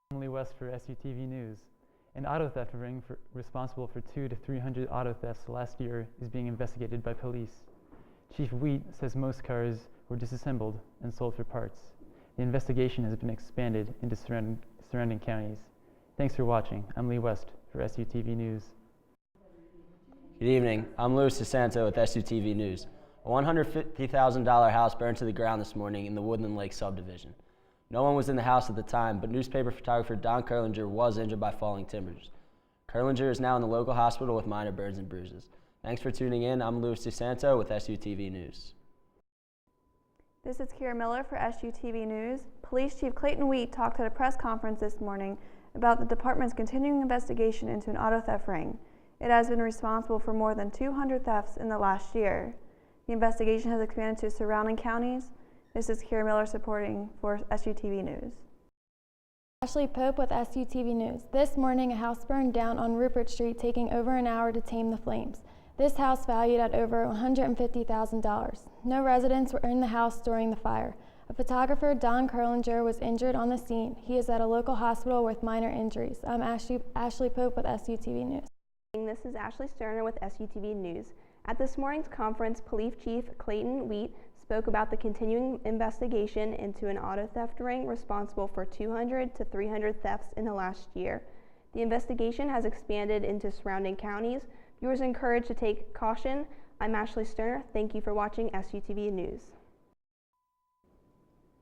Emily West for SUTV News. An auto theft ring responsible for 200 to 300 auto thefts last year is being investigated by police. Chief Wheat says most cars were disassembled and sold for parts. The investigation has been expanded into surrounding counties. Thanks for watching. I'm Lee West for SUTV News. Good evening. I'm Louis DeSanto with SUTV News. A $150,000 house burned to the ground this morning in the Woodland Lake subdivision. No one was in the house at the time, but newspaper photographer Don Curlinger was injured by falling timbers. Curlinger is now in the local hospital with minor burns and bruises. Thanks for tuning in. I'm Louis DeSanto with SUTV News. This is Kira Miller for SUTV News. Police Chief Clayton Wheat talked at a press conference this morning about the department's continuing investigation into an auto theft ring. It has been responsible for more than 200 thefts in the last year. The investigation has expanded to surrounding counties. This is Kira Miller supporting for SUTV News. Ashley Pope with SUTV News. This morning, a house burned down on Rupert Street, taking over an hour to tame the flames. This house valued at over $150,000. No residents were in the house during the fire. A photographer, Don Curlinger, was injured on the scene. He is at a local hospital with minor injuries. I'm Ashley Pope with SUTV News. This is Ashley Sterner with SUTV News. At this morning's conference, Police Chief Clayton Wheat spoke about the continuing investigation into an auto theft ring responsible for 200 to 300 thefts in the last year. The investigation has expanded into surrounding counties. Viewers are encouraged to take caution. I'm Ashley Sterner. Thank you for watching SUTV News.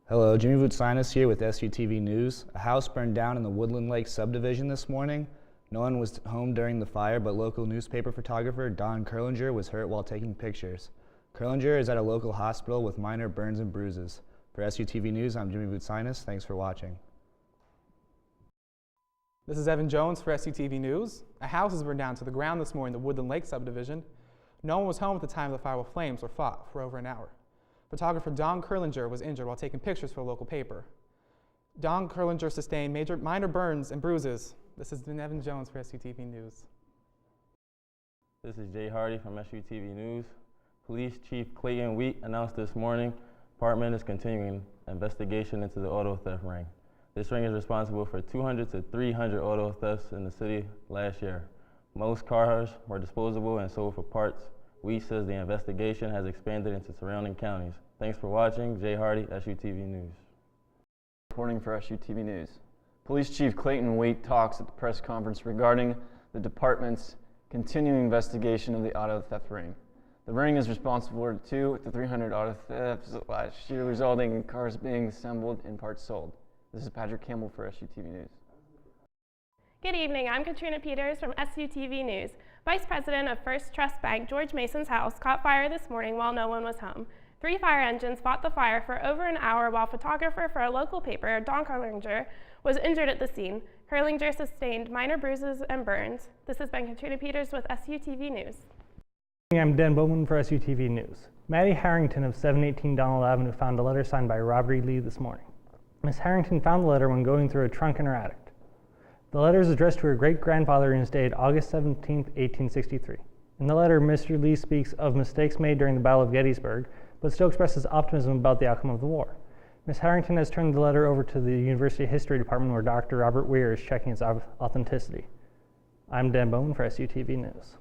Hello, Jimmy Voutsainis here with SUTV News. A house burned down in the Woodland Lake subdivision this morning. No one was home during the fire, but local newspaper photographer Don Curlinger was hurt while taking pictures. Curlinger is at a local hospital with minor burns and bruises. For SUTV News, I'm Jimmy Voutsainis. Thanks for watching. This is Evan Jones for SUTV News. A house has burned down to the ground this morning in the Woodland Lake subdivision. No one was home at the time the fire, while flames were fought for over an hour. Photographer Don Curlinger was injured while taking pictures for a local paper. Don Curlinger sustained minor burns and bruises. This has been Evan Jones for SUTV News. This is Jay Hardy from SUTV News. Police Chief Clayton Wheat announced this morning department is continuing investigation into the auto theft ring. This ring is responsible for 200 to 300 auto thefts in the city last year. Most cars were disposable and sold for parts. Wheat says the investigation has expanded into surrounding counties. Thanks for watching. Jay Hardy, SUTV News. Reporting for SUTV News. Police Chief Clayton Wheat talks at the press conference regarding the department's continuing investigation of the auto theft ring. The ring is responsible for 200 to 300 auto thefts last year, resulting in cars being assembled and parts sold. This is Patrick Campbell for SUTV News. Good evening, I'm Katrina Peters from SUTV News. Vice President of First Trust Bank, George Mason's house caught fire this morning while no one was home. 3 fire engines fought the fire for over an hour while photographer for a local paper, Don Curlinger, was injured at the scene. Curlinger sustained minor bruises and burns. This has been Katrina Peters with SUTV News. I'm Dan Bowman for SUTV News. Maddie Harrington of 718 Donald Avenue found a letter signed by Robert E. Lee this morning. Miss Harrington found the letter when going through a trunk in her attic. The letter is addressed to her great-grandfather and is dated August 17, 1863. In the letter, Mr. Lee speaks of mistakes made during the Battle of Gettysburg, but still expresses optimism about the outcome of the war. Miss Harrington has turned the letter over to the University History Department, where Dr. Robert Weir is checking its authenticity. I'm Dan Bowman for SUTV News.